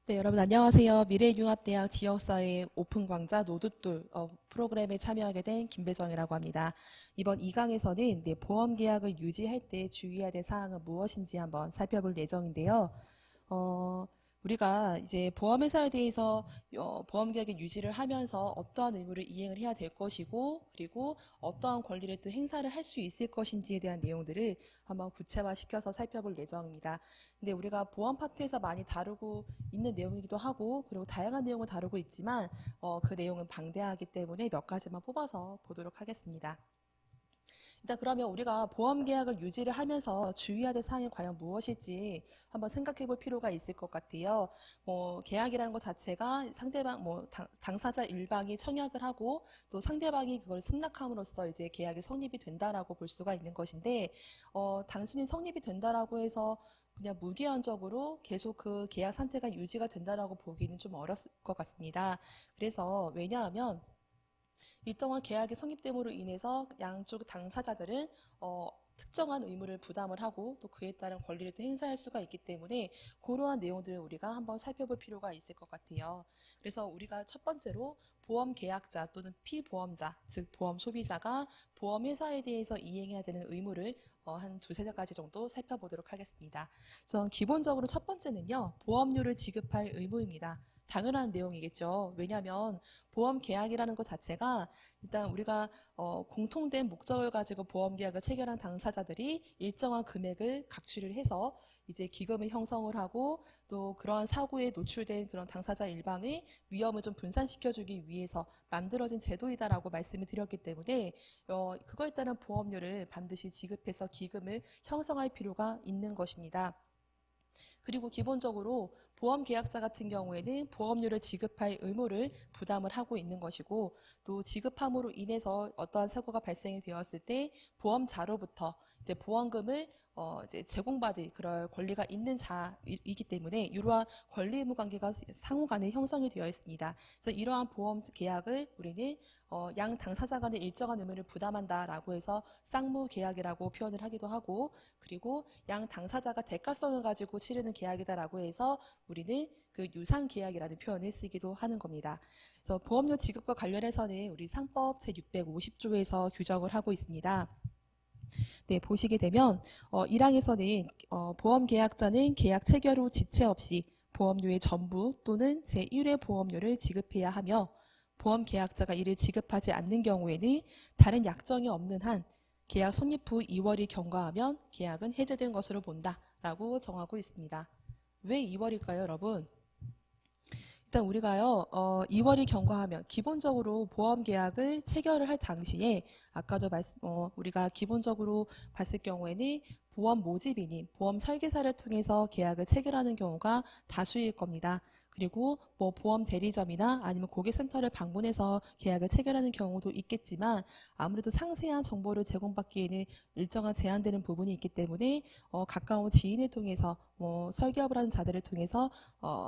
네, 여러분 안녕하세요. 미래융합대학 지역사회 오픈광자 노드돌 프로그램에 참여하게 된 김배정이라고 합니다. 이번 2강에서는 보험계약을 유지할 때 주의해야 될 사항은 무엇인지 한번 살펴볼 예정인데요. 어, 우리가 이제 보험회사에 대해서 보험계약의 유지를 하면서 어떠한 의무를 이행을 해야 될 것이고, 그리고 어떠한 권리를 또 행사를 할 수 있을 것인지에 대한 내용들을 한번 구체화시켜서 살펴볼 예정입니다. 근데 우리가 보험 파트에서 많이 다루고 있는 내용이기도 하고, 그리고 다양한 내용을 다루고 있지만 그 내용은 방대하기 때문에 몇 가지만 뽑아서 보도록 하겠습니다. 일단 그러면 우리가 보험 계약을 유지를 하면서 주의해야 될 사항이 과연 무엇일지 한번 생각해 볼 필요가 있을 것 같아요. 계약이라는 것 자체가 상대방, 당사자 일방이 청약을 하고 또 상대방이 그걸 승낙함으로써 이제 계약이 성립이 된다라고 볼 수가 있는 것인데, 단순히 성립이 된다라고 해서 그냥 무기한적으로 계속 그 계약 상태가 유지가 된다라고 보기는 좀 어렵을 것 같습니다. 그래서 왜냐하면 일정한 계약의 성립됨으로 인해서 양쪽 당사자들은 특정한 의무를 부담을 하고 또 그에 따른 권리를 또 행사할 수가 있기 때문에 그러한 내용들을 우리가 한번 살펴볼 필요가 있을 것 같아요. 그래서 우리가 첫 번째로 보험 계약자 또는 피보험자, 즉 보험 소비자가 보험회사에 대해서 이행해야 되는 의무를 한 두세 가지 정도 살펴보도록 하겠습니다. 우선 기본적으로 첫 번째는요, 보험료를 지급할 의무입니다. 당연한 내용이겠죠. 왜냐하면 보험 계약이라는 것 자체가 일단 우리가 공통된 목적을 가지고 보험 계약을 체결한 당사자들이 일정한 금액을 각취를 해서 이제 기금을 형성을 하고 또 그러한 사고에 노출된 그런 당사자 일방의 위험을 좀 분산시켜주기 위해서 만들어진 제도이다라고 말씀을 드렸기 때문에 그거에 따른 보험료를 반드시 지급해서 기금을 형성할 필요가 있는 것입니다. 그리고 기본적으로 보험 계약자 같은 경우에는 보험료를 지급할 의무를 부담을 하고 있는 것이고 또 지급함으로 인해서 어떠한 사고가 발생이 되었을 때 보험자로부터 이제 보험금을 이제 제공받을 그럴 권리가 있는 자이기 때문에 이러한 권리 의무 관계가 상호 간에 형성이 되어 있습니다. 그래서 이러한 보험 계약을 우리는 양 당사자 간의 일정한 의무를 부담한다라고 해서 쌍무 계약이라고 표현을 하기도 하고, 그리고 양 당사자가 대가성을 가지고 치르는 계약이다라고 해서 우리는 그 유상 계약이라는 표현을 쓰기도 하는 겁니다. 그래서 보험료 지급과 관련해서는 우리 상법 제650조에서 규정을 하고 있습니다. 네, 보시게 되면 1항에서는 보험 계약자는 계약 체결 후 지체 없이 보험료의 전부 또는 제1회 보험료를 지급해야 하며, 보험 계약자가 이를 지급하지 않는 경우에는 다른 약정이 없는 한 계약 성립 후 2월이 경과하면 계약은 해제된 것으로 본다라고 정하고 있습니다. 왜 2월일까요, 여러분? 일단 우리가요, 2월이 경과하면 기본적으로 보험 계약을 체결을 할 당시에 아까도 우리가 기본적으로 봤을 경우에는 보험 모집인인 보험 설계사를 통해서 계약을 체결하는 경우가 다수일 겁니다. 그리고 뭐 보험 대리점이나 아니면 고객센터를 방문해서 계약을 체결하는 경우도 있겠지만 아무래도 상세한 정보를 제공받기에는 일정한 제한되는 부분이 있기 때문에 가까운 지인을 통해서 설계업을 하는 자들을 통해서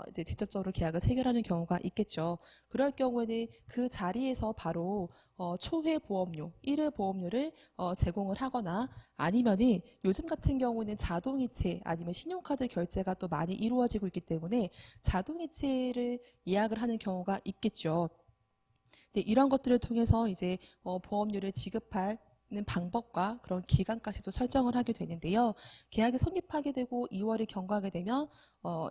이제 직접적으로 계약을 체결하는 경우가 있겠죠. 그럴 경우에는 그 자리에서 바로 초회 보험료, 1회 보험료를 제공을 하거나 아니면은 요즘 같은 경우는 자동이체 아니면 신용카드 결제가 또 많이 이루어지고 있기 때문에 자동이체를 예약을 하는 경우가 있겠죠. 네, 이런 것들을 통해서 이제 보험료를 지급할 는 방법과 그런 기간까지도 설정을 하게 되는데요. 계약이 성립하게 되고 2월이 경과하게 되면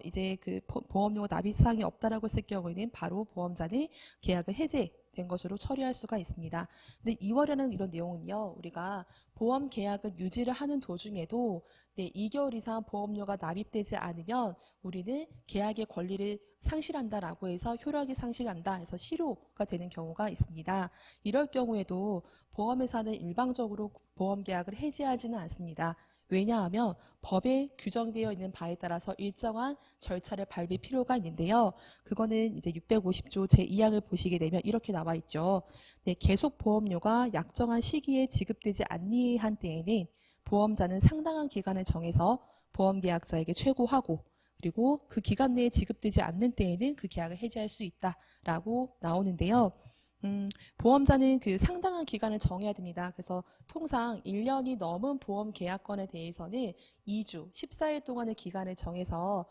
이제 그 보험료 납입 사항이 없다라고 했을 경우에는 바로 보험자는 계약을 해제된 것으로 처리할 수가 있습니다. 근데 2월에는 이런 내용은요, 우리가 보험 계약을 유지를 하는 도중에도 2개월 이상 보험료가 납입되지 않으면 우리는 계약의 권리를 상실한다라고 해서 효력이 상실한다 해서 실효가 되는 경우가 있습니다. 이럴 경우에도 보험회사는 일방적으로 보험 계약을 해지하지는 않습니다. 왜냐하면 법에 규정되어 있는 바에 따라서 일정한 절차를 밟을 필요가 있는데요. 그거는 이제 650조 제2항을 보시게 되면 이렇게 나와 있죠. 네, 계속 보험료가 약정한 시기에 지급되지 아니한 때에는 보험자는 상당한 기간을 정해서 보험계약자에게 최고하고, 그리고 그 기간 내에 지급되지 않는 때에는 그 계약을 해지할 수 있다라고 나오는데요. 보험자는 그 상당한 기간을 정해야 됩니다. 그래서 통상 1년이 넘은 보험 계약건에 대해서는 2주, 14일 동안의 기간을 정해서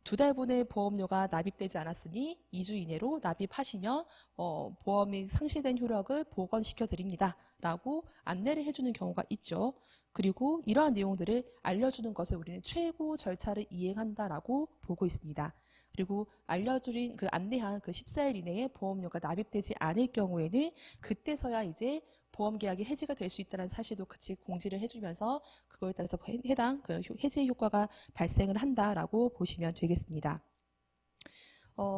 2달분의 보험료가 납입되지 않았으니 2주 이내로 납입하시면 보험이 상실된 효력을 복원시켜 드립니다. 라고 안내를 해주는 경우가 있죠. 그리고 이러한 내용들을 알려주는 것을 우리는 최고 절차를 이행한다라고 보고 있습니다. 그리고 알려주린 그 안내한 그 14일 이내에 보험료가 납입되지 않을 경우에는 그때서야 이제 보험 계약이 해지가 될 수 있다는 사실도 같이 공지를 해주면서 그거에 따라서 해당 그 해지 효과가 발생을 한다라고 보시면 되겠습니다.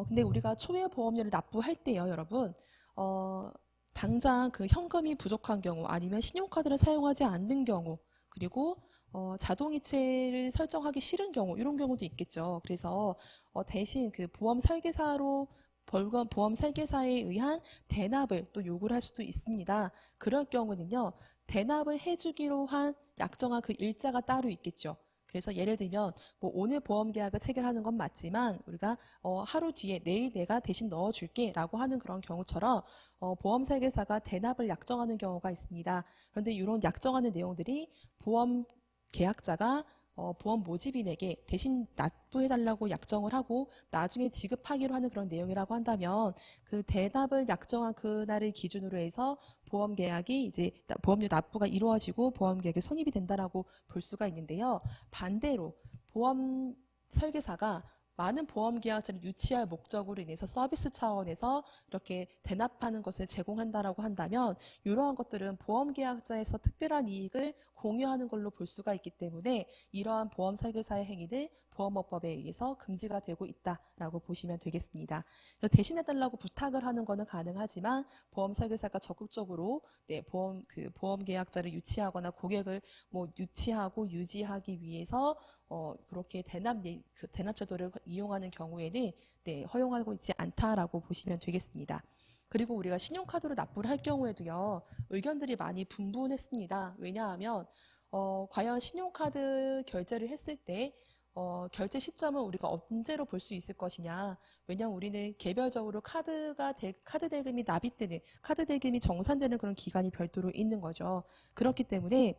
근데 우리가 초회 보험료를 납부할 때요, 여러분, 당장 그 현금이 부족한 경우 아니면 신용카드를 사용하지 않는 경우 그리고 자동이체를 설정하기 싫은 경우 이런 경우도 있겠죠. 그래서 대신 그 보험 설계사로 보험 설계사에 의한 대납을 또 요구를 할 수도 있습니다. 그럴 경우는요, 대납을 해주기로 한 약정한 그 일자가 따로 있겠죠. 그래서 예를 들면 뭐 오늘 보험 계약을 체결하는 건 맞지만 우리가 하루 뒤에 내일 내가 대신 넣어줄게 라고 하는 그런 경우처럼 보험 설계사가 대납을 약정하는 경우가 있습니다. 그런데 이런 약정하는 내용들이 보험 계약자가 보험 모집인에게 대신 납부해달라고 약정을 하고 나중에 지급하기로 하는 그런 내용이라고 한다면 그 대납을 약정한 그날을 기준으로 해서 보험 계약이 이제 보험료 납부가 이루어지고 보험 계약에 성립이 된다라고 볼 수가 있는데요. 반대로 보험 설계사가 많은 보험 계약자를 유치할 목적으로 인해서 서비스 차원에서 이렇게 대납하는 것을 제공한다라고 한다면 이러한 것들은 보험 계약자에서 특별한 이익을 공유하는 걸로 볼 수가 있기 때문에 이러한 보험 설계사의 행위는 보험업법에 의해서 금지가 되고 있다라고 보시면 되겠습니다. 대신해달라고 부탁을 하는 것은 가능하지만 보험 설계사가 적극적으로 보험 계약자를 유치하거나 고객을 뭐 유치하고 유지하기 위해서 그렇게 대납 제도를 이용하는 경우에는 허용하고 있지 않다라고 보시면 되겠습니다. 그리고 우리가 신용카드로 납부를 할 경우에도요, 의견들이 많이 분분했습니다. 왜냐하면 과연 신용카드 결제를 했을 때 결제 시점은 우리가 언제로 볼 수 있을 것이냐. 왜냐하면 우리는 개별적으로 카드 대금이 납입되는, 카드 대금이 정산되는 그런 기간이 별도로 있는 거죠. 그렇기 때문에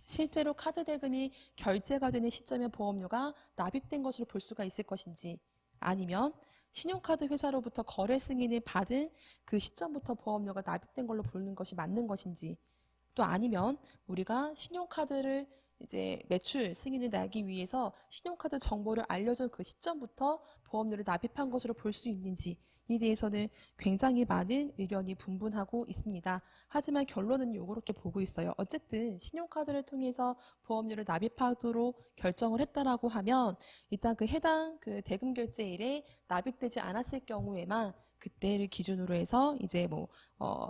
실제로 카드 대금이 결제가 되는 시점에 보험료가 납입된 것으로 볼 수가 있을 것인지 아니면 신용카드 회사로부터 거래 승인을 받은 그 시점부터 보험료가 납입된 걸로 보는 것이 맞는 것인지 또 아니면 우리가 신용카드를 이제 매출 승인을 내기 위해서 신용카드 정보를 알려준 그 시점부터 보험료를 납입한 것으로 볼 수 있는지 에 대해서는 굉장히 많은 의견이 분분하고 있습니다. 하지만 결론은 이렇게 보고 있어요. 어쨌든 신용카드를 통해서 보험료를 납입하도록 결정을 했다라고 하면 일단 그 해당 그 대금 결제일에 납입되지 않았을 경우에만 그때를 기준으로 해서 이제 뭐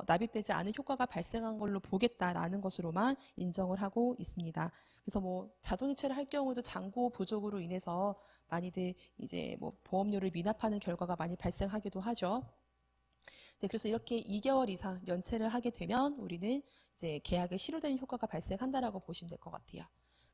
납입되지 않은 효과가 발생한 걸로 보겠다라는 것으로만 인정을 하고 있습니다. 그래서 뭐 자동이체를 할 경우도 잔고 부족으로 인해서 많이들 이제 뭐 보험료를 미납하는 결과가 많이 발생하기도 하죠. 네, 그래서 이렇게 2개월 이상 연체를 하게 되면 우리는 이제 계약에 실효되는 효과가 발생한다라고 보시면 될 것 같아요.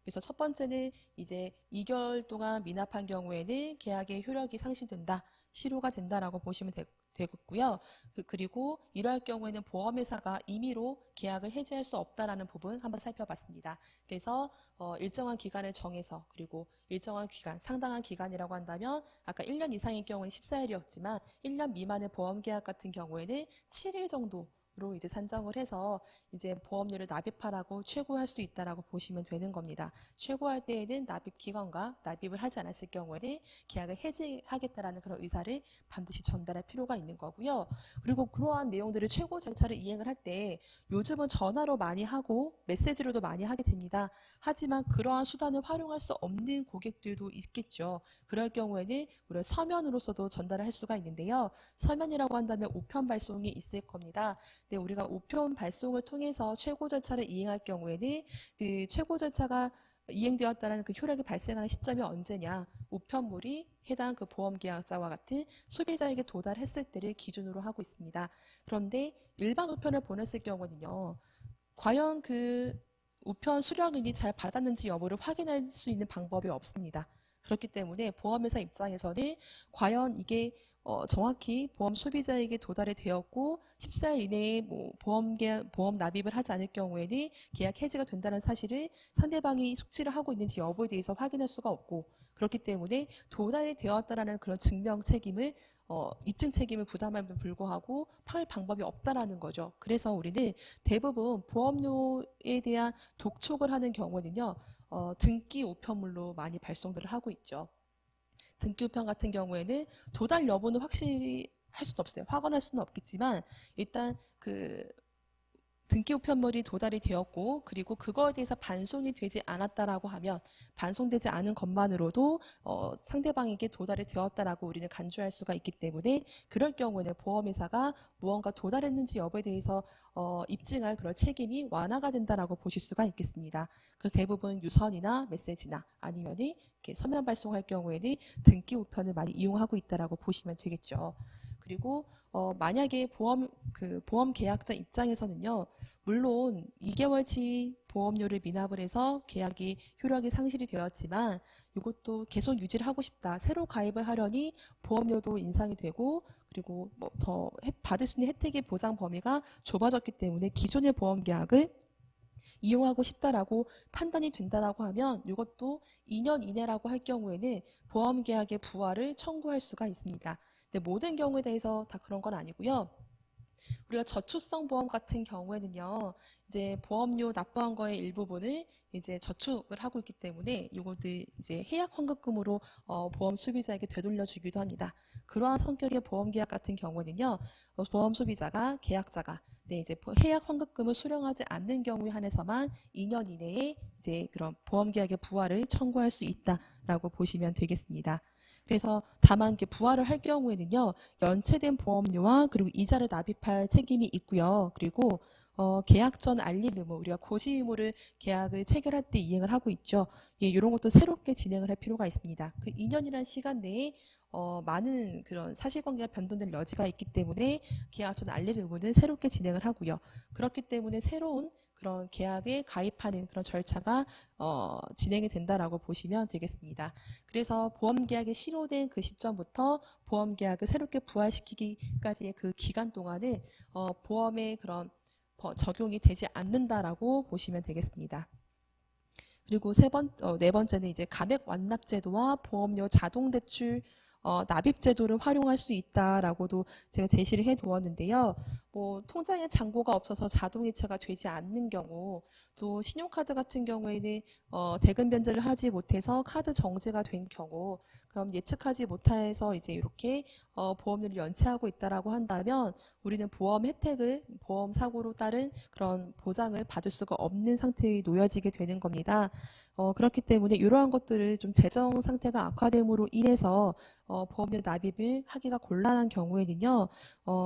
그래서 첫 번째는 이제 2개월 동안 미납한 경우에는 계약의 효력이 상실된다, 실효가 된다라고 보시면 되겠고요. 그리고 이러할 경우에는 보험회사가 임의로 계약을 해지할 수 없다라는 부분 한번 살펴봤습니다. 그래서 일정한 기간을 정해서 그리고 일정한 기간, 상당한 기간이라고 한다면 아까 1년 이상인 경우는 14일이었지만 1년 미만의 보험 계약 같은 경우에는 7일 정도 로 이제 산정을 해서 이제 보험료를 납입하라고 최고할 수 있다라고 보시면 되는 겁니다. 최고할 때에는 납입 기간과 납입을 하지 않았을 경우에는 계약을 해지하겠다라는 그런 의사를 반드시 전달할 필요가 있는 거고요. 그리고 그러한 내용들을 최고 절차를 이행을 할 때 요즘은 전화로 많이 하고 메시지로도 많이 하게 됩니다. 하지만 그러한 수단을 활용할 수 없는 고객들도 있겠죠. 그럴 경우에는 우리가 서면으로서도 전달을 할 수가 있는데요. 서면이라고 한다면 우편 발송이 있을 겁니다. 네, 우리가 우편 발송을 통해서 최고 절차를 이행할 경우에는 그 최고 절차가 이행되었다는 그 효력이 발생하는 시점이 언제냐? 우편물이 해당 그 보험계약자와 같은 소비자에게 도달했을 때를 기준으로 하고 있습니다. 그런데 일반 우편을 보냈을 경우는요, 과연 그 우편 수령인이 잘 받았는지 여부를 확인할 수 있는 방법이 없습니다. 그렇기 때문에 보험회사 입장에서는 과연 이게 정확히 보험 소비자에게 도달이 되었고 14일 이내에 뭐 보험 납입을 하지 않을 경우에는 계약 해지가 된다는 사실을 상대방이 숙지를 하고 있는지 여부에 대해서 확인할 수가 없고, 그렇기 때문에 도달이 되었다라는 그런 증명 책임을 입증 책임을 부담함에도 불구하고 팔 방법이 없다라는 거죠. 그래서 우리는 대부분 보험료에 대한 독촉을 하는 경우는요, 등기 우편물로 많이 발송들을 하고 있죠. 등기 우편 같은 경우에는 도달 여부는 확실히 할 수는 없어요. 확언할 수는 없겠지만 일단 그 등기 우편물이 도달이 되었고, 그리고 그거에 대해서 반송이 되지 않았다라고 하면, 반송되지 않은 것만으로도 상대방에게 도달이 되었다라고 우리는 간주할 수가 있기 때문에, 그럴 경우에는 보험회사가 무언가 도달했는지 여부에 대해서 입증할 그런 책임이 완화가 된다라고 보실 수가 있겠습니다. 그래서 대부분 유선이나 메시지나 아니면 이렇게 서면 발송할 경우에는 등기 우편을 많이 이용하고 있다라고 보시면 되겠죠. 그리고 만약에 보험 계약자 입장에서는요, 물론 2개월치 보험료를 미납을 해서 계약이 효력이 상실이 되었지만 이것도 계속 유지를 하고 싶다. 새로 가입을 하려니 보험료도 인상이 되고, 그리고 뭐 더 받을 수 있는 혜택의 보장 범위가 좁아졌기 때문에 기존의 보험 계약을 이용하고 싶다라고 판단이 된다라고 하면 이것도 2년 이내라고 할 경우에는 보험 계약의 부활을 청구할 수가 있습니다. 근데 모든 경우에 대해서 다 그런 건 아니고요. 우리가 저축성 보험 같은 경우에는요, 이제 보험료 납부한 거의 일부분을 이제 저축을 하고 있기 때문에 이것들 이제 해약 환급금으로 보험 소비자에게 되돌려 주기도 합니다. 그러한 성격의 보험 계약 같은 경우는요, 보험 소비자가 계약자가 이제 해약 환급금을 수령하지 않는 경우에 한해서만 2년 이내에 이제 그런 보험 계약의 부활을 청구할 수 있다라고 보시면 되겠습니다. 그래서 다만 부활을 할 경우에는요, 연체된 보험료와 그리고 이자를 납입할 책임이 있고요. 그리고 계약 전 알림 의무, 우리가 고시 의무를 계약을 체결할 때 이행을 하고 있죠. 예, 이런 것도 새롭게 진행을 할 필요가 있습니다. 그 2년이라는 시간 내에 많은 그런 사실관계가 변동될 여지가 있기 때문에 계약 전 알림 의무는 새롭게 진행을 하고요. 그렇기 때문에 새로운 그런 계약에 가입하는 그런 절차가 진행이 된다라고 보시면 되겠습니다. 그래서 보험계약이 실효된 그 시점부터 보험계약을 새롭게 부활시키기까지의 그 기간 동안은 보험의 그런 적용이 되지 않는다라고 보시면 되겠습니다. 그리고 네 번째는 이제 감액 완납 제도와 보험료 자동 대출 납입 제도를 활용할 수 있다라고도 제가 제시를 해 두었는데요. 뭐 통장에 잔고가 없어서 자동 이체가 되지 않는 경우, 또 신용카드 같은 경우에는 대금 변제를 하지 못해서 카드 정지가 된 경우, 그럼 예측하지 못해서 이제 이렇게 보험료를 연체하고 있다라고 한다면 우리는 보험 혜택을 보험 사고로 따른 그런 보장을 받을 수가 없는 상태에 놓여지게 되는 겁니다. 그렇기 때문에 이러한 것들을 좀 재정 상태가 악화됨으로 인해서 보험료 납입을 하기가 곤란한 경우에는요,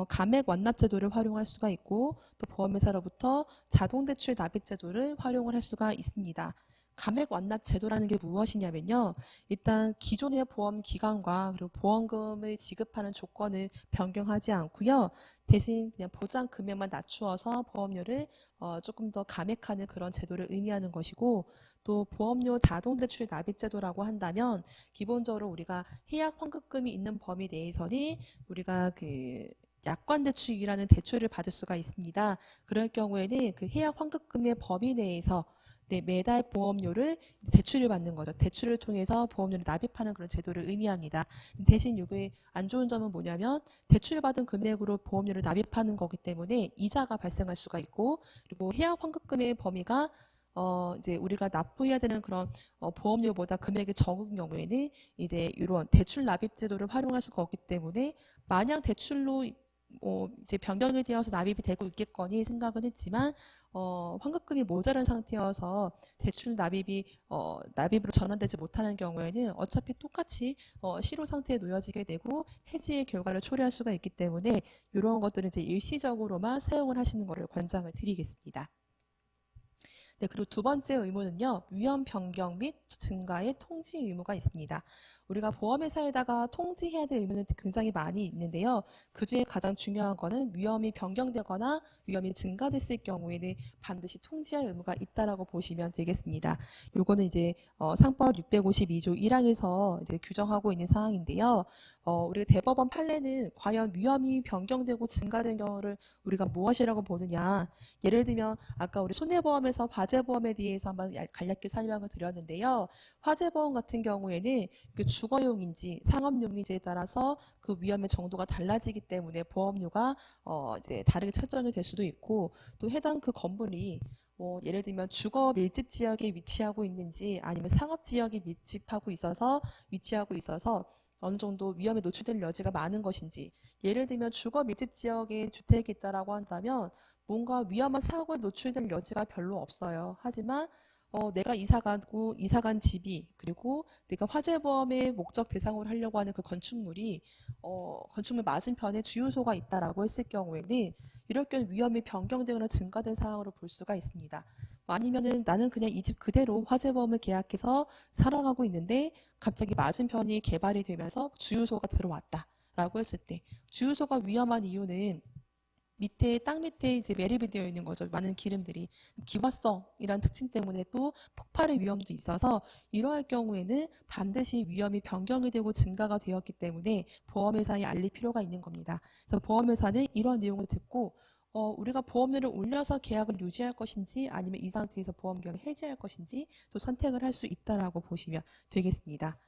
감액 완납 제도를 활용할 수가 있고, 또 보험회사로부터 자동대출 납입 제도를 활용을 할 수가 있습니다. 감액 완납 제도라는 게 무엇이냐면요, 일단 기존의 보험 기간과 그리고 보험금을 지급하는 조건을 변경하지 않고요, 대신 그냥 보장 금액만 낮추어서 보험료를 조금 더 감액하는 그런 제도를 의미하는 것이고, 또 보험료 자동대출 납입 제도라고 한다면 기본적으로 우리가 해약 환급금이 있는 범위 내에서는 우리가 그 약관 대출이라는 대출을 받을 수가 있습니다. 그럴 경우에는 그 해약 환급금의 범위 내에서 매달 보험료를 대출을 받는 거죠. 대출을 통해서 보험료를 납입하는 그런 제도를 의미합니다. 대신 이게 안 좋은 점은 뭐냐면 대출 받은 금액으로 보험료를 납입하는 거기 때문에 이자가 발생할 수가 있고, 그리고 해약 환급금의 범위가 이제 우리가 납부해야 되는 그런 보험료보다 금액이 적은 경우에는 이제 이런 대출 납입 제도를 활용할 수가 없기 때문에, 마냥 대출로 이제 변경이 되어서 납입이 되고 있겠거니 생각은 했지만 환급금이 모자란 상태여서 대출 납입이 납입으로 전환되지 못하는 경우에는 어차피 똑같이 실효 상태에 놓여지게 되고 해지의 결과를 초래할 수가 있기 때문에 이런 것들은 이제 일시적으로만 사용을 하시는 것을 권장을 드리겠습니다. 네, 그리고 두 번째 의무는요, 위험 변경 및 증가의 통지 의무가 있습니다. 우리가 보험회사에다가 통지해야 될 의무는 굉장히 많이 있는데요. 그중에 가장 중요한 거는 위험이 변경되거나 위험이 증가됐을 경우에는 반드시 통지할 의무가 있다라고 보시면 되겠습니다. 요거는 이제 상법 652조 1항에서 이제 규정하고 있는 사항인데요. 우리가 대법원 판례는 과연 위험이 변경되고 증가된 경우를 우리가 무엇이라고 보느냐. 예를 들면 아까 우리 손해보험에서 화재보험에 대해서 한번 간략히 설명을 드렸는데요. 화재보험 같은 경우에는 주거용인지 상업용인지에 따라서 그 위험의 정도가 달라지기 때문에 보험료가 이제 다르게 책정이 될 수도 있고, 또 해당 그 건물이 예를 들면 주거 밀집 지역에 위치하고 있는지 아니면 상업 지역에 위치하고 있어서 어느 정도 위험에 노출될 여지가 많은 것인지, 예를 들면 주거 밀집 지역에 주택이 있다라고 한다면 뭔가 위험한 사고에 노출될 여지가 별로 없어요. 하지만 내가 이사간 집이, 그리고 내가 화재보험의 목적 대상으로 하려고 하는 그 건축물이 건축물 맞은편에 주유소가 있다라고 했을 경우에는 이럴 경우 위험이 변경되거나 증가된 상황으로 볼 수가 있습니다. 아니면은 나는 그냥 이 집 그대로 화재보험을 계약해서 살아가고 있는데 갑자기 맞은편이 개발이 되면서 주유소가 들어왔다라고 했을 때, 주유소가 위험한 이유는 땅 밑에 이제 매립이 되어 있는 거죠. 많은 기름들이. 기화성이란 특징 때문에 또 폭발의 위험도 있어서 이러할 경우에는 반드시 위험이 변경이 되고 증가가 되었기 때문에 보험회사에 알릴 필요가 있는 겁니다. 그래서 보험회사는 이런 내용을 듣고 우리가 보험료를 올려서 계약을 유지할 것인지 아니면 이 상태에서 보험 계약을 해지할 것인지 또 선택을 할 수 있다라고 보시면 되겠습니다.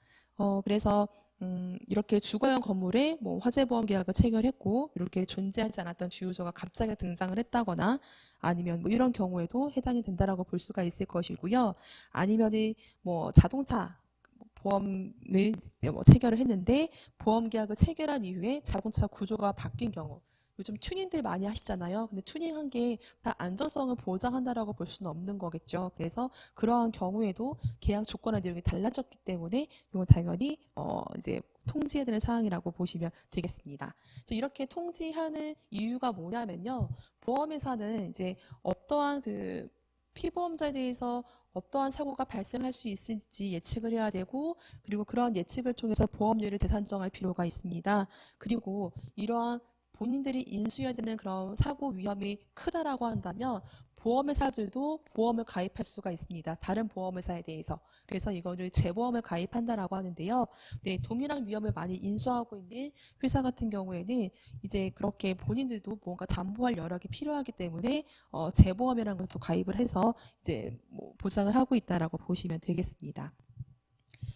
그래서 이렇게 주거용 건물에 화재보험 계약을 체결했고 이렇게 존재하지 않았던 주유소가 갑자기 등장을 했다거나 아니면 이런 경우에도 해당이 된다라고 볼 수가 있을 것이고요. 아니면은 자동차 보험을 체결을 했는데 보험 계약을 체결한 이후에 자동차 구조가 바뀐 경우, 요즘 튜닝들 많이 하시잖아요. 근데 튜닝한 게 다 안전성을 보장한다라고 볼 수는 없는 거겠죠. 그래서 그러한 경우에도 계약 조건의 내용이 달라졌기 때문에 이건 당연히 이제 통지해야 되는 사항이라고 보시면 되겠습니다. 그래서 이렇게 통지하는 이유가 뭐냐면요. 보험회사는 이제 어떠한 그 피보험자에 대해서 어떠한 사고가 발생할 수 있을지 예측을 해야 되고, 그리고 그런 예측을 통해서 보험료를 재산정할 필요가 있습니다. 그리고 이러한 본인들이 인수해야 되는 그런 사고 위험이 크다라고 한다면 보험회사들도 보험을 가입할 수가 있습니다. 다른 보험회사에 대해서. 그래서 이거를 재보험을 가입한다라고 하는데요. 네, 동일한 위험을 많이 인수하고 있는 회사 같은 경우에는 이제 그렇게 본인들도 뭔가 담보할 여력이 필요하기 때문에 재보험이라는 것도 가입을 해서 이제 보장을 하고 있다라고 보시면 되겠습니다.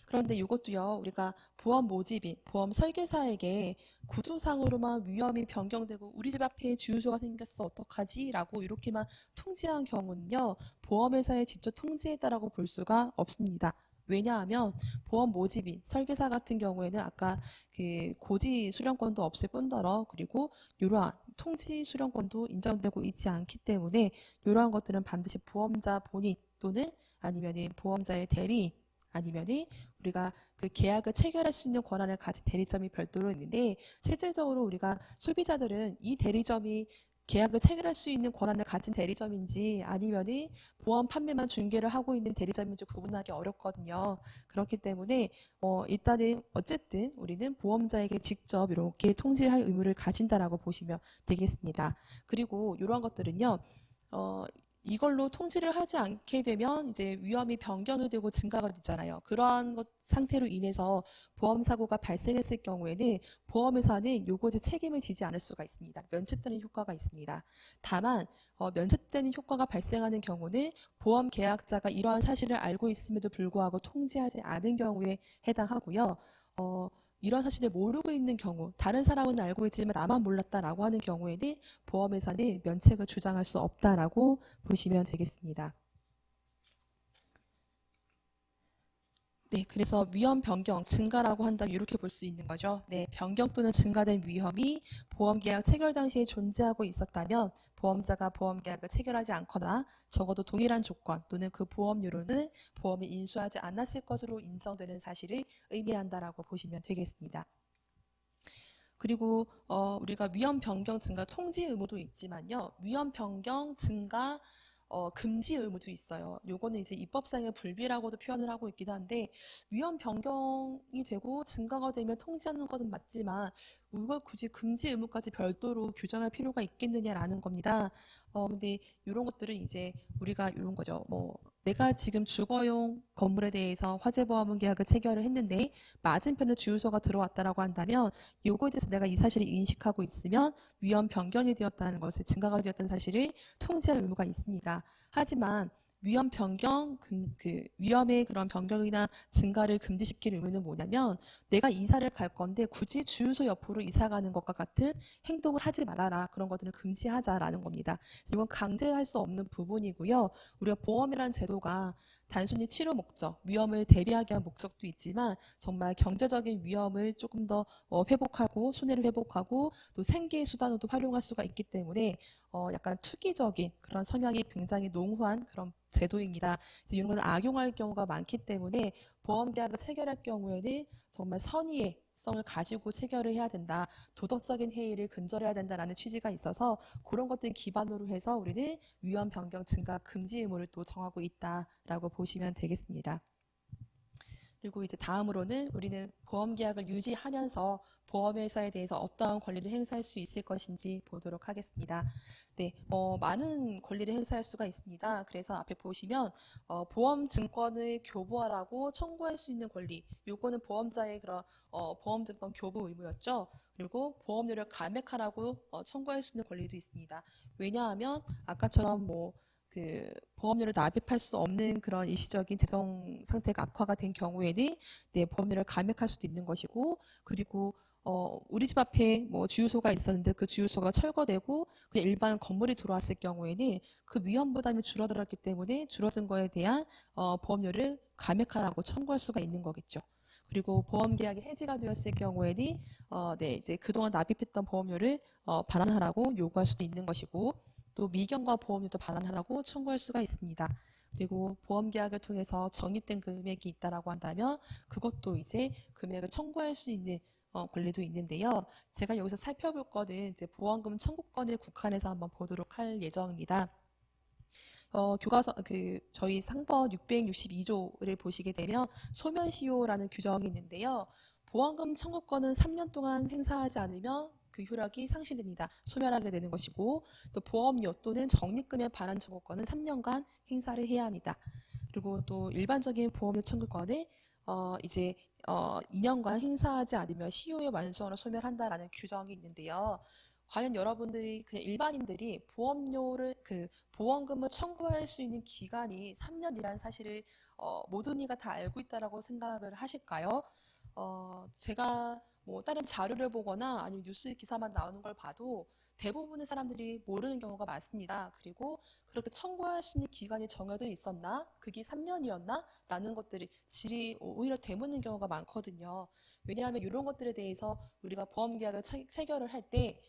그런데 이것도요, 우리가 보험 모집인, 보험 설계사에게 구두상으로만 위험이 변경되고 우리 집 앞에 주유소가 생겼어, 어떡하지? 라고 이렇게만 통지한 경우는요, 보험회사에 직접 통지했다라고 볼 수가 없습니다. 왜냐하면 보험 모집인, 설계사 같은 경우에는 아까 그 고지 수령권도 없을 뿐더러 그리고 이러한 통지 수령권도 인정되고 있지 않기 때문에 이러한 것들은 반드시 보험자 본인 또는 아니면 보험자의 대리인 아니면은 우리가 그 계약을 체결할 수 있는 권한을 가진 대리점이 별도로 있는데, 실질적으로 우리가 소비자들은 이 대리점이 계약을 체결할 수 있는 권한을 가진 대리점인지 아니면은 보험 판매만 중개를 하고 있는 대리점인지 구분하기 어렵거든요. 그렇기 때문에 일단은 어쨌든 우리는 보험자에게 직접 이렇게 통지할 의무를 가진다라고 보시면 되겠습니다. 그리고 이러한 것들은요. 이걸로 통지를 하지 않게 되면 이제 위험이 변경이 되고 증가가 되잖아요. 그러한 상태로 인해서 보험 사고가 발생했을 경우에는 보험회사는 요것에 책임을 지지 않을 수가 있습니다. 면책되는 효과가 있습니다. 다만 면책되는 효과가 발생하는 경우는 보험 계약자가 이러한 사실을 알고 있음에도 불구하고 통지하지 않은 경우에 해당하고요. 이런 사실을 모르고 있는 경우, 다른 사람은 알고 있지만 나만 몰랐다라고 하는 경우에는 보험회사는 면책을 주장할 수 없다라고 보시면 되겠습니다. 네, 그래서 위험 변경, 증가라고 한다면 이렇게 볼 수 있는 거죠. 네, 변경 또는 증가된 위험이 보험계약 체결 당시에 존재하고 있었다면 보험자가 보험계약을 체결하지 않거나 적어도 동일한 조건 또는 그 보험료로는 보험이 인수하지 않았을 것으로 인정되는 사실을 의미한다라고 보시면 되겠습니다. 그리고 우리가 위험 변경 증가 통지 의무도 있지만요. 위험 변경 증가 금지 의무도 있어요. 요거는 이제 입법상의 불비라고도 표현을 하고 있기도 한데, 위험 변경이 되고 증가가 되면 통지하는 것은 맞지만, 이걸 굳이 금지 의무까지 별도로 규정할 필요가 있겠느냐라는 겁니다. 근데 이런 것들은 이제 우리가 이런 거죠. 뭐, 내가 지금 주거용 건물에 대해서 화재보험 계약을 체결을 했는데, 맞은편에 주유소가 들어왔다라고 한다면, 요거에 대해서 내가 이 사실을 인식하고 있으면, 위험 변경이 되었다는 것을, 증가가 되었다는 사실을 통지할 의무가 있습니다. 하지만 위험 변경, 위험의 그런 변경이나 증가를 금지시킬 의무는 뭐냐면, 내가 이사를 갈 건데 굳이 주유소 옆으로 이사 가는 것과 같은 행동을 하지 말아라. 그런 것들을 금지하자라는 겁니다. 그래서 이건 강제할 수 없는 부분이고요. 우리가 보험이라는 제도가 단순히 치료 목적, 위험을 대비하기 위한 목적도 있지만 정말 경제적인 위험을 조금 더 회복하고 손해를 회복하고 또 생계의 수단으로도 활용할 수가 있기 때문에 약간 투기적인 그런 성향이 굉장히 농후한 그런 제도입니다. 그래서 이런 걸 악용할 경우가 많기 때문에 보험 계약을 체결할 경우에는 정말 선의의 성을 가지고 체결을 해야 된다. 도덕적인 해이를 근절해야 된다라는 취지가 있어서 그런 것들 기반으로 해서 우리는 위험 변경 증가 금지 의무를 또 정하고 있다라고 보시면 되겠습니다. 그리고 이제 다음으로는 우리는 보험 계약을 유지하면서 보험회사에 대해서 어떠한 권리를 행사할 수 있을 것인지 보도록 하겠습니다. 네, 많은 권리를 행사할 수가 있습니다. 그래서 앞에 보시면 보험 증권을 교부하라고 청구할 수 있는 권리, 요거는 보험자의 그런 보험 증권 교부 의무였죠. 그리고 보험료를 감액하라고 청구할 수 있는 권리도 있습니다. 왜냐하면 아까처럼 보험료를 납입할 수 없는 그런 일시적인 재정 상태가 악화가 된 경우에는 보험료를 감액할 수도 있는 것이고, 그리고 우리 집 앞에 뭐 주유소가 있었는데 그 주유소가 철거되고 그냥 일반 건물이 들어왔을 경우에는 그 위험 부담이 줄어들었기 때문에 줄어든 거에 대한 보험료를 감액하라고 청구할 수가 있는 거겠죠. 그리고 보험 계약이 해지가 되었을 경우에는 이제 그동안 납입했던 보험료를 반환하라고 요구할 수도 있는 것이고, 또 미경과 보험료도 반환하라고 청구할 수가 있습니다. 그리고 보험 계약을 통해서 적립된 금액이 있다라고 한다면 그것도 이제 금액을 청구할 수 있는 권리도 있는데요. 제가 여기서 살펴볼 거는 이제 보험금 청구권을 국한해서 한번 보도록 할 예정입니다. 교과서 저희 상법 662조를 보시게 되면 소멸시효라는 규정이 있는데요. 보험금 청구권은 3년 동안 행사하지 않으면 그 효력이 상실됩니다. 소멸하게 되는 것이고, 또 보험료 또는 적립금의 반환 청구권은 3년간 행사를 해야 합니다. 그리고 또 일반적인 보험료 청구권은 이제 2년간 행사하지 않으면 시효의 완수로 소멸한다라는 규정이 있는데요. 과연 여러분들이 그냥 일반인들이 보험금을 청구할 수 있는 기간이 3년이라는 사실을 모든 이가 다 알고 있다라고 생각을 하실까요? 제가 뭐 다른 자료를 보거나 아니면 뉴스 기사만 나오는 걸 봐도 대부분의 사람들이 모르는 경우가 많습니다. 그리고 그렇게 청구할 수 있는 기간이 정해져 있었나? 그게 3년이었나? 라는 것들이 질이 오히려 되묻는 경우가 많거든요. 왜냐하면 이런 것들에 대해서 우리가 보험 계약을 체결을 할 때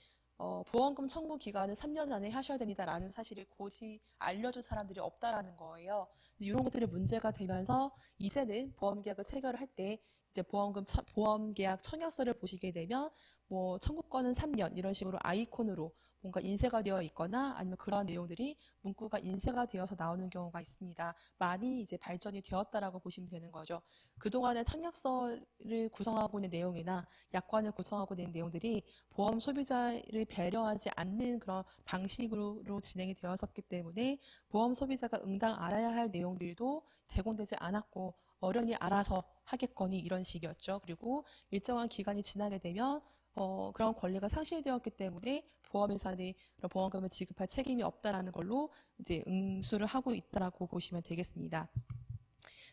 보험금 청구 기간은 3년 안에 하셔야 됩니다라는 사실을 곧이 알려준 사람들이 없다라는 거예요. 근데 이런 것들이 문제가 되면서 이제는 보험 계약을 체결을 할 때 이제 보험 계약 청약서를 보시게 되면 뭐 청구권은 3년 이런 식으로 아이콘으로 뭔가 인쇄가 되어 있거나 아니면 그러한 내용들이 문구가 인쇄가 되어서 나오는 경우가 있습니다. 많이 이제 발전이 되었다라고 보시면 되는 거죠. 그동안의 청약서를 구성하고 있는 내용이나 약관을 구성하고 있는 내용들이 보험 소비자를 배려하지 않는 그런 방식으로 진행이 되었었기 때문에 보험 소비자가 응당 알아야 할 내용들도 제공되지 않았고 어련히 알아서 하겠거니 이런 식이었죠. 그리고 일정한 기간이 지나게 되면 그런 권리가 상실되었기 때문에 보험회사는 그런 보험금을 지급할 책임이 없다라는 걸로 이제 응수를 하고 있다라고 보시면 되겠습니다.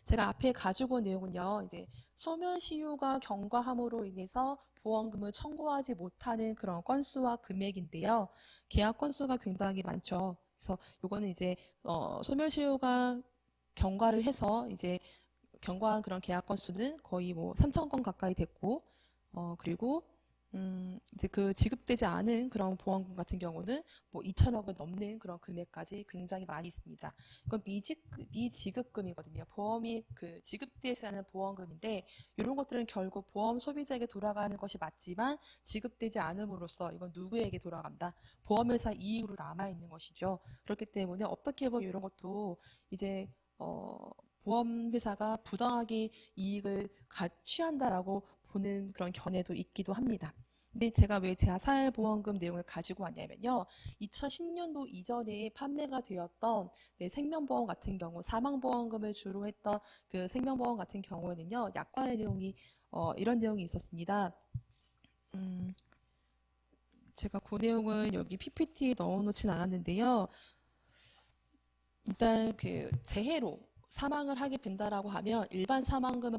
제가 앞에 가지고 온 내용은요, 이제 소멸시효가 경과함으로 인해서 보험금을 청구하지 못하는 그런 건수와 금액인데요. 계약 건수가 굉장히 많죠. 그래서 요거는 이제 소멸시효가 경과를 해서 이제 경과한 그런 계약 건수는 거의 뭐 3천 건 가까이 됐고, 그리고 이제 그 지급되지 않은 그런 보험금 같은 경우는 뭐 2천억을 넘는 그런 금액까지 굉장히 많이 있습니다. 이건 미지급금이거든요. 보험이 그 지급되지 않은 보험금인데 이런 것들은 결국 보험 소비자에게 돌아가는 것이 맞지만 지급되지 않음으로써 이건 누구에게 돌아간다? 보험회사 이익으로 남아있는 것이죠. 그렇기 때문에 어떻게 보면 이런 것도 이제 보험회사가 부당하게 이익을 취한다라고 보는 그런 견해도 있기도 합니다. 근데 제가 왜 자살보험금 내용을 가지고 왔냐면요. 2010년도 이전에 판매가 되었던 생명보험 같은 경우, 사망보험금을 주로 했던 그 생명보험 같은 경우에는요. 약관의 내용이 이런 내용이 있었습니다. 음, 제가 그 내용을 여기 PPT에 넣어놓진 않았는데요. 일단 그 재해로 사망을 하게 된다라고 하면 일반 사망금은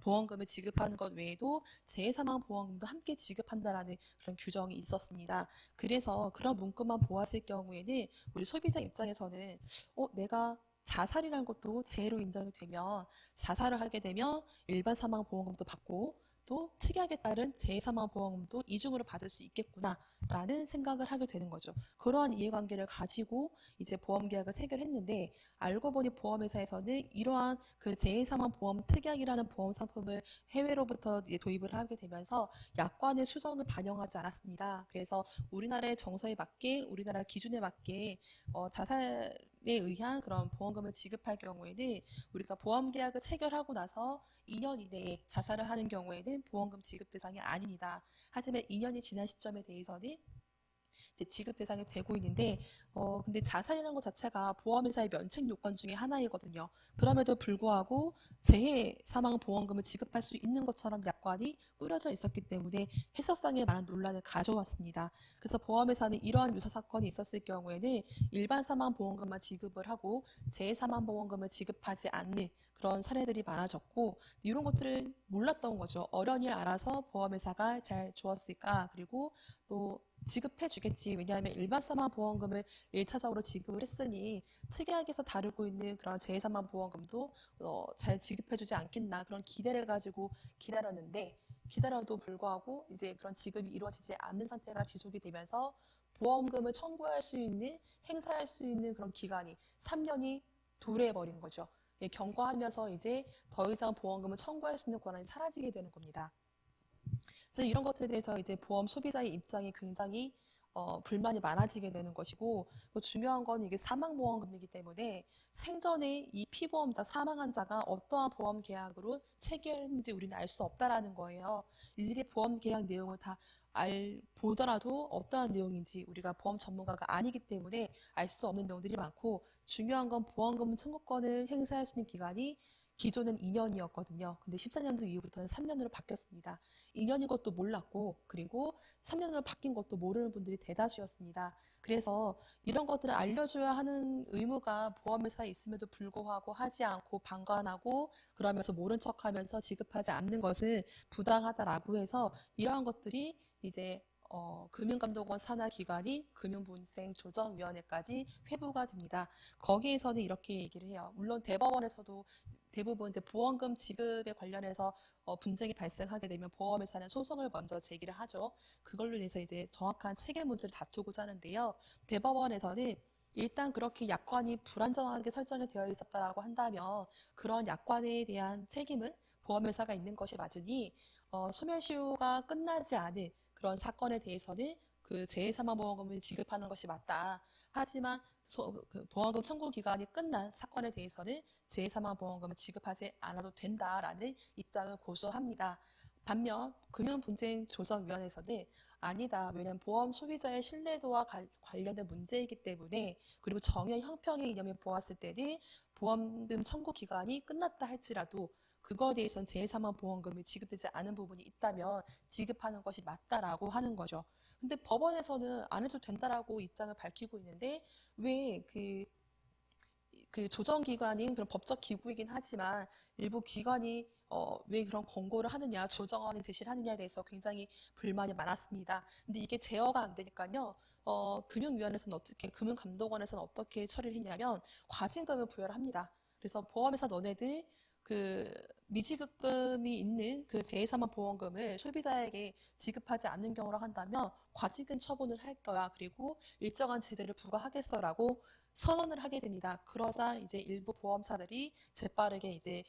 보험금을 지급하는 것 외에도 재해 사망 보험금도 함께 지급한다라는 그런 규정이 있었습니다. 그래서 그런 문구만 보았을 경우에는 우리 소비자 입장에서는 내가 자살이라는 것도 재해로 인정이 되면 자살을 하게 되면 일반 사망 보험금도 받고 또 특약에 따른 재해 사망 보험금도 이중으로 받을 수 있겠구나라는 생각을 하게 되는 거죠. 그러한 이해관계를 가지고 이제 보험 계약을 체결했는데 알고 보니 보험회사에서는 이러한 그 재해사망보험 특약이라는 보험 상품을 해외로부터 이제 도입을 하게 되면서 약관의 수정을 반영하지 않았습니다. 그래서 우리나라의 정서에 맞게 우리나라 기준에 맞게 자살에 의한 그런 보험금을 지급할 경우에는 우리가 보험 계약을 체결하고 나서 2년 이내에 자살을 하는 경우에는 보험금 지급 대상이 아닙니다. 하지만 2년이 지난 시점에 대해서는 이제 지급 대상이 되고 있는데 근데 자산이라는 것 자체가 보험회사의 면책 요건 중에 하나이거든요. 그럼에도 불구하고 재해 사망 보험금을 지급할 수 있는 것처럼 약관이 꾸려져 있었기 때문에 해석상에 많은 논란을 가져왔습니다. 그래서 보험회사는 이러한 유사 사건이 있었을 경우에는 일반 사망 보험금만 지급을 하고 재해 사망 보험금을 지급하지 않는 그런 사례들이 많아졌고 이런 것들을 몰랐던 거죠. 어련히 알아서 보험회사가 잘 주었을까? 그리고 또 지급해 주겠지. 왜냐하면 일반 사망 보험금을 1차적으로 지급을 했으니 특이하게서 다루고 있는 그런 재해사망 보험금도 잘 지급해 주지 않겠나 그런 기대를 가지고 기다렸는데 기다려도 불구하고 이제 그런 지급이 이루어지지 않는 상태가 지속이 되면서 보험금을 청구할 수 있는 행사할 수 있는 그런 기간이 3년이 도래해버린 거죠. 예, 경과하면서 이제 더 이상 보험금을 청구할 수 있는 권한이 사라지게 되는 겁니다. 그래서 이런 것들에 대해서 이제 보험 소비자의 입장이 굉장히 불만이 많아지게 되는 것이고 중요한 건 이게 사망보험금이기 때문에 생전에 이 피보험자 사망한 자가 어떠한 보험 계약으로 체결했는지 우리는 알 수 없다라는 거예요. 일일이 보험 계약 내용을 다 보더라도 어떠한 내용인지 우리가 보험 전문가가 아니기 때문에 알 수 없는 내용들이 많고 중요한 건 보험금 청구권을 행사할 수 있는 기간이 기존은 2년이었거든요. 근데 14년도 이후부터는 3년으로 바뀌었습니다. 2년인 것도 몰랐고 그리고 3년으로 바뀐 것도 모르는 분들이 대다수였습니다. 그래서 이런 것들을 알려줘야 하는 의무가 보험회사에 있음에도 불구하고 하지 않고 방관하고 그러면서 모른 척하면서 지급하지 않는 것은 부당하다라고 해서 이러한 것들이 이제 금융감독원 산하 기관인 금융분쟁조정위원회까지 회부가 됩니다. 거기에서는 이렇게 얘기를 해요. 물론 대법원에서도 대부분 이제 보험금 지급에 관련해서 분쟁이 발생하게 되면 보험회사는 소송을 먼저 제기를 하죠. 그걸로 인해서 이제 정확한 체계 문제를 다투고자 하는데요. 대법원에서는 일단 그렇게 약관이 불안정하게 설정이 되어 있었다라고 한다면 그런 약관에 대한 책임은 보험회사가 있는 것이 맞으니 소멸시효가 끝나지 않은 그런 사건에 대해서는 그 재해사망보험금을 지급하는 것이 맞다. 하지만 그 보험금 청구 기간이 끝난 사건에 대해서는 재해사망보험금을 지급하지 않아도 된다라는 입장을 고수합니다. 반면 금융분쟁조정위원회에서는 아니다. 왜냐하면 보험 소비자의 신뢰도와 관련된 문제이기 때문에 그리고 정의 형평의 이념을 보았을 때는 보험금 청구 기간이 끝났다 할지라도 그거에 대해서는 재해사망보험금이 지급되지 않은 부분이 있다면 지급하는 것이 맞다라고 하는 거죠. 근데 법원에서는 안 해도 된다라고 입장을 밝히고 있는데 왜 그 조정기관인 그런 법적 기구이긴 하지만 일부 기관이 왜 그런 권고를 하느냐, 조정안을 제시를 하느냐에 대해서 굉장히 불만이 많았습니다. 근데 이게 제어가 안 되니까요. 금융위원회에서는 금융감독원에서는 어떻게 처리를 했냐면 과징금을 부여를 합니다. 그래서 보험회사 너네들 그 미지급금이 있는 그 제3한 보험금을 소비자에게 지급하지 않는 경우라 한다면 과징금 처분을 할 거야. 그리고 일정한 제재를 부과하겠어라고 선언을 하게 됩니다. 그러자 이제 일부 보험사들이 재빠르게 이제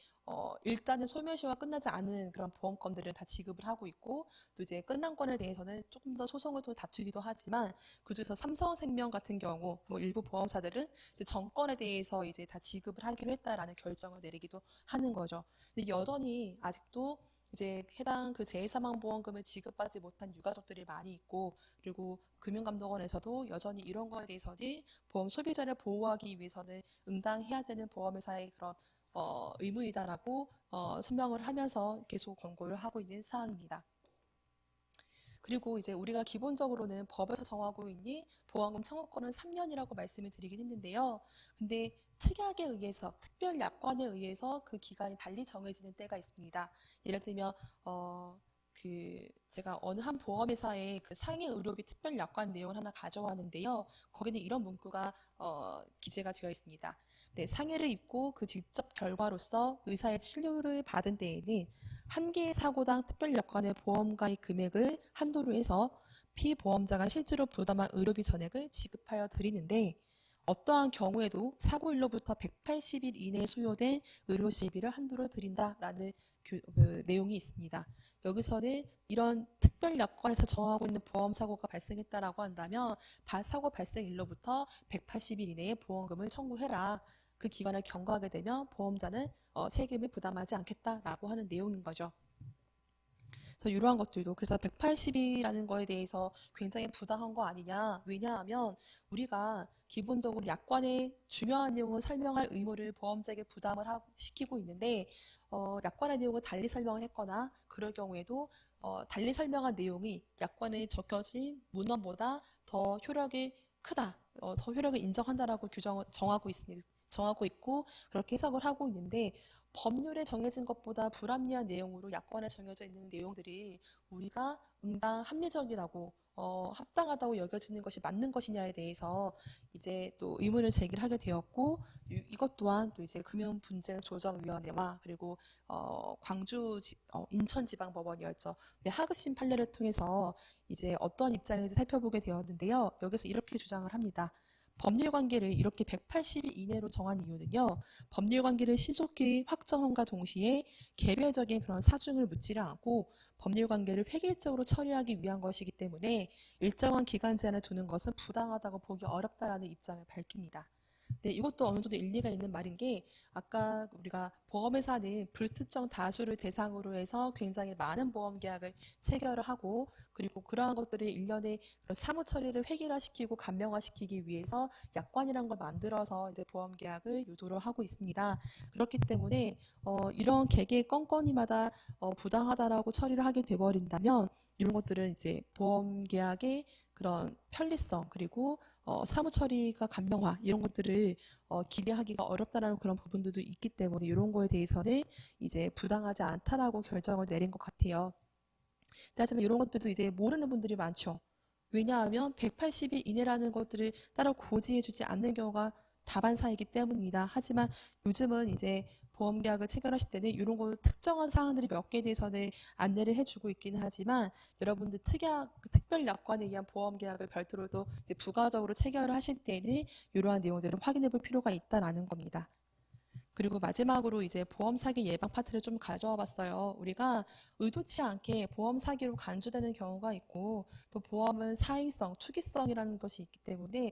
일단은 소멸시효가 끝나지 않은 그런 보험권들을 다 지급을 하고 있고, 또 이제 끝난 건에 대해서는 조금 더 소송을 또 다투기도 하지만, 그중에서 삼성생명 같은 경우 뭐 일부 보험사들은 이제 정권에 대해서 이제 다 지급을 하기로 했다라는 결정을 내리기도 하는 거죠. 근데 여전히 아직도 이제 해당 그 제1사망보험금을 지급받지 못한 유가족들이 많이 있고, 그리고 금융감독원에서도 여전히 이런 거에 대해서는 보험 소비자를 보호하기 위해서는 응당해야 되는 보험회사의 그런 의무이다라고 설명을 하면서 계속 권고를 하고 있는 사항입니다. 그리고 이제 우리가 기본적으로는 법에서 정하고 있는 보험금 청구권은 3년이라고 말씀을 드리긴 했는데요. 근데 특약에 의해서, 특별 약관에 의해서 그 기간이 달리 정해지는 때가 있습니다. 예를 들면, 제가 어느 한 보험회사의 그 상해 의료비 특별 약관 내용을 하나 가져왔는데요. 거기는 이런 문구가 기재가 되어 있습니다. 네, 상해를 입고 그 직접 결과로서 의사의 치료를 받은 때에는 한 개의 사고당 특별약관의 보험가입 금액을 한도로 해서 피보험자가 실제로 부담한 의료비 전액을 지급하여 드리는데, 어떠한 경우에도 사고일로부터 180일 이내에 소요된 의료시비를 한도로 드린다라는 내용이 있습니다. 여기서는 이런 특별약관에서 정하고 있는 보험사고가 발생했다라고 한다면 사고 발생일로부터 180일 이내에 보험금을 청구해라. 그 기간을 경과하게 되면 보험자는 책임을 부담하지 않겠다라고 하는 내용인 거죠. 그래서 이러한 것들도, 그래서 180이라는 거에 대해서 굉장히 부당한 거 아니냐. 왜냐하면 우리가 기본적으로 약관의 중요한 내용을 설명할 의무를 보험자에게 부담을 시키고 있는데, 약관의 내용을 달리 설명을 했거나 그럴 경우에도 달리 설명한 내용이 약관에 적혀진 문헌보다 더 효력이 크다, 더 효력을 인정한다라고 정하고 있습니다. 정하고 있고 그렇게 해석을 하고 있는데, 법률에 정해진 것보다 불합리한 내용으로 약관에 정해져 있는 내용들이 우리가 응당 합리적이라고 합당하다고 여겨지는 것이 맞는 것이냐에 대해서 이제 또 의문을 제기를 하게 되었고, 이것 또한 또 이제 금융분쟁조정위원회와 그리고 인천지방법원이었죠. 네, 하급심 판례를 통해서 이제 어떤 입장인지 살펴보게 되었는데요. 여기서 이렇게 주장을 합니다. 법률관계를 이렇게 180일 이내로 정한 이유는요, 법률관계를 신속히 확정함과 동시에 개별적인 그런 사중을 묻지를 않고 법률관계를 획일적으로 처리하기 위한 것이기 때문에 일정한 기간 제한을 두는 것은 부당하다고 보기 어렵다라는 입장을 밝힙니다. 네, 이것도 어느 정도 일리가 있는 말인 게, 아까 우리가 보험회사는 불특정 다수를 대상으로 해서 굉장히 많은 보험 계약을 체결을 하고, 그리고 그러한 것들을 일련의 사무 처리를 획일화시키고 간명화시키기 위해서 약관이란 걸 만들어서 이제 보험 계약을 유도를 하고 있습니다. 그렇기 때문에 이런 개개 건건이마다 부당하다라고 처리를 하게 돼버린다면, 이런 것들은 이제 보험 계약의 그런 편리성, 그리고 사무 처리가 간명화, 이런 것들을 기대하기가 어렵다라는 그런 부분들도 있기 때문에 이런 거에 대해서는 이제 부당하지 않다라고 결정을 내린 것 같아요. 하지만 이런 것들도 이제 모르는 분들이 많죠. 왜냐하면 180일 이내라는 것들을 따로 고지해주지 않는 경우가 다반사이기 때문입니다. 하지만 요즘은 이제 보험계약을 체결하실 때는 이런 거 특정한 사항들이 몇 개에 대해서는 안내를 해주고 있기는 하지만, 여러분들 특별 약관에 의한 보험계약을 별도로도 이제 부가적으로 체결을 하실 때는 이러한 내용들을 확인해 볼 필요가 있다라는 겁니다. 그리고 마지막으로 이제 보험 사기 예방 파트를 좀 가져와 봤어요. 우리가 의도치 않게 보험 사기로 간주되는 경우가 있고, 또 보험은 사행성, 투기성이라는 것이 있기 때문에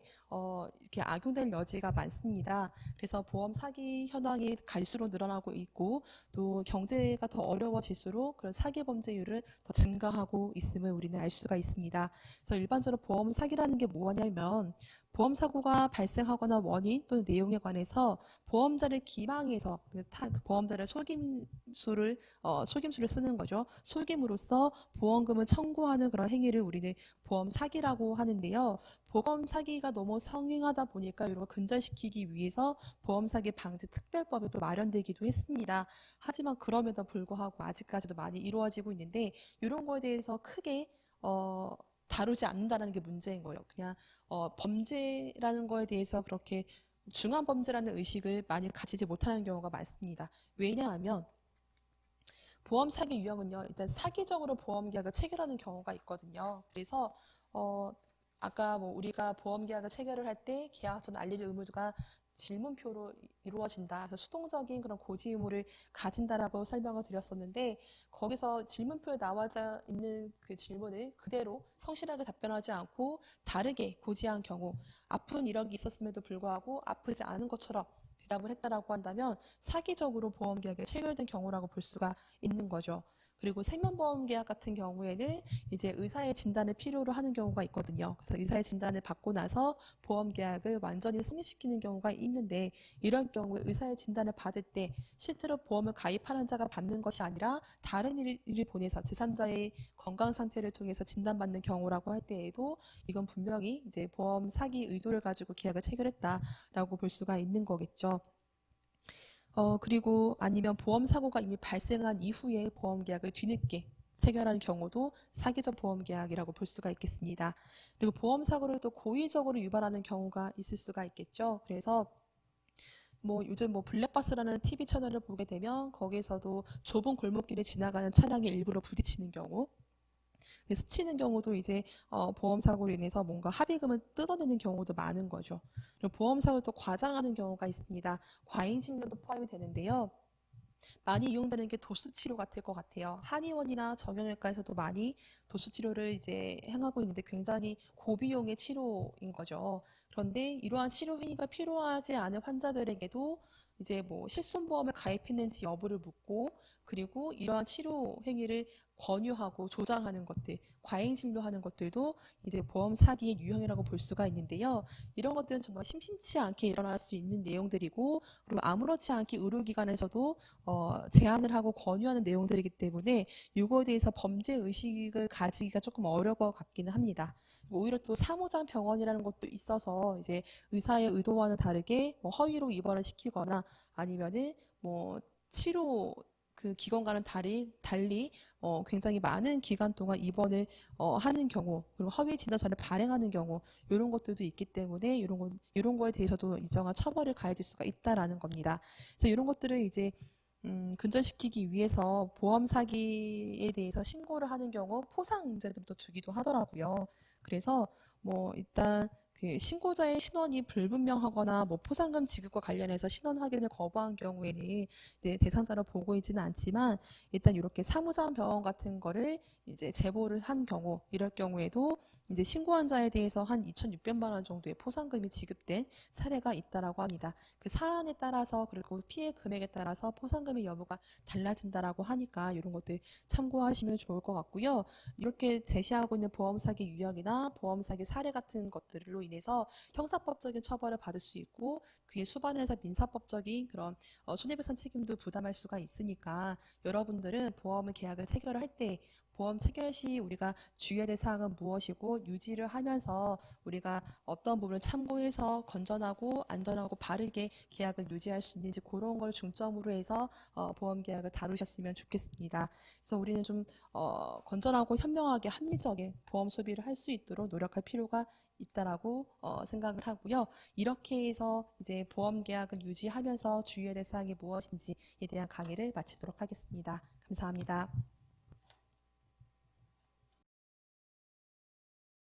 이렇게 악용될 여지가 많습니다. 그래서 보험 사기 현황이 갈수록 늘어나고 있고, 또 경제가 더 어려워질수록 그런 사기 범죄율을 더 증가하고 있음을 우리는 알 수가 있습니다. 그래서 일반적으로 보험 사기라는 게 뭐냐면, 보험 사고가 발생하거나 원인 또는 내용에 관해서 보험자를 기망해서 그 보험자를 속임수를 쓰는 거죠. 속임으로써 보험금을 청구하는 그런 행위를 우리는 보험 사기라고 하는데요. 보험 사기가 너무 성행하다 보니까 이런 걸 근절시키기 위해서 보험 사기 방지 특별법이 또 마련되기도 했습니다. 하지만 그럼에도 불구하고 아직까지도 많이 이루어지고 있는데, 이런 거에 대해서 크게 다루지 않는다는 게 문제인 거예요. 그냥 범죄라는 거에 대해서 그렇게 중한 범죄라는 의식을 많이 가지지 못하는 경우가 많습니다. 왜냐하면 보험 사기 유형은요, 일단 사기적으로 보험 계약을 체결하는 경우가 있거든요. 그래서 아까 뭐 우리가 보험 계약을 체결을 할 때 계약 전 알릴 의무가 질문표로 이루어진다. 그래서 수동적인 그런 고지 의무를 가진다라고 설명을 드렸었는데, 거기서 질문표에 나와져 있는 그 질문을 그대로 성실하게 답변하지 않고 다르게 고지한 경우, 아픈 이력이 있었음에도 불구하고 아프지 않은 것처럼 대답을 했다라고 한다면 사기적으로 보험 계약에 체결된 경우라고 볼 수가 있는 거죠. 그리고 생명보험 계약 같은 경우에는 이제 의사의 진단을 필요로 하는 경우가 있거든요. 그래서 의사의 진단을 받고 나서 보험 계약을 완전히 성립시키는 경우가 있는데, 이런 경우에 의사의 진단을 받을 때 실제로 보험을 가입하는 자가 받는 것이 아니라 다른 일을 보내서 제3자의 건강 상태를 통해서 진단받는 경우라고 할 때에도 이건 분명히 이제 보험 사기 의도를 가지고 계약을 체결했다라고 볼 수가 있는 거겠죠. 그리고 아니면 보험 사고가 이미 발생한 이후에 보험 계약을 뒤늦게 체결하는 경우도 사기적 보험 계약이라고 볼 수가 있겠습니다. 그리고 보험 사고를 또 고의적으로 유발하는 경우가 있을 수가 있겠죠. 그래서 뭐 요즘 뭐 블랙박스라는 TV 채널을 보게 되면 거기에서도 좁은 골목길에 지나가는 차량에 일부러 부딪히는 경우, 스치는 경우도 이제 보험 사고로 인해서 뭔가 합의금을 뜯어내는 경우도 많은 거죠. 그리고 보험 사고를 또 과장하는 경우가 있습니다. 과잉 진료도 포함이 되는데요. 많이 이용되는 게 도수 치료 같을 것 같아요. 한의원이나 정형외과에서도 많이 도수 치료를 이제 행하고 있는데 굉장히 고비용의 치료인 거죠. 그런데 이러한 치료 행위가 필요하지 않은 환자들에게도 이제 뭐 실손보험을 가입했는지 여부를 묻고, 그리고 이러한 치료 행위를 권유하고 조장하는 것들, 과잉 진료하는 것들도 이제 보험 사기의 유형이라고 볼 수가 있는데요. 이런 것들은 정말 심심치 않게 일어날 수 있는 내용들이고, 그리고 아무렇지 않게 의료기관에서도 제안을 하고 권유하는 내용들이기 때문에 이거에 대해서 범죄 의식을 가지기가 조금 어려울 것 같기는 합니다. 오히려 또 사무장 병원이라는 것도 있어서 이제 의사의 의도와는 다르게 뭐 허위로 입원을 시키거나 아니면은 뭐 치료 그 기관과는 달리 굉장히 많은 기간 동안 입원을 하는 경우, 그리고 허위 진단서를 발행하는 경우, 이런 것들도 있기 때문에 이런 거에 대해서도 일정한 처벌을 가해질 수가 있다라는 겁니다. 그래서 이런 것들을 이제 근절시키기 위해서 보험 사기에 대해서 신고를 하는 경우 포상제도도 두기도 하더라고요. 그래서 뭐 일단 그 신고자의 신원이 불분명하거나 뭐 포상금 지급과 관련해서 신원 확인을 거부한 경우에는 이제 대상자로 보고 있지는 않지만, 일단 이렇게 사무장 병원 같은 거를 이제 제보를 한 경우, 이럴 경우에도 이제 신고한 자에 대해서 한 2,600만 원 정도의 포상금이 지급된 사례가 있다라고 합니다. 그 사안에 따라서, 그리고 피해 금액에 따라서 포상금의 여부가 달라진다라고 하니까 이런 것들 참고하시면 좋을 것 같고요. 이렇게 제시하고 있는 보험 사기 유형이나 보험 사기 사례 같은 것들로 인해서 형사법적인 처벌을 받을 수 있고, 그에 수반해서 민사법적인 그런 손해배상 책임도 부담할 수가 있으니까, 여러분들은 보험을 계약을 체결할 때 보험 체결 시 우리가 주의해야 될 사항은 무엇이고, 유지를 하면서 우리가 어떤 부분을 참고해서 건전하고 안전하고 바르게 계약을 유지할 수 있는지, 그런 걸 중점으로 해서 보험 계약을 다루셨으면 좋겠습니다. 그래서 우리는 좀 건전하고 현명하게 합리적인 보험 소비를 할 수 있도록 노력할 필요가 있다라고 생각을 하고요. 이렇게 해서 이제 보험 계약을 유지하면서 주의해야 될 사항이 무엇인지에 대한 강의를 마치도록 하겠습니다. 감사합니다.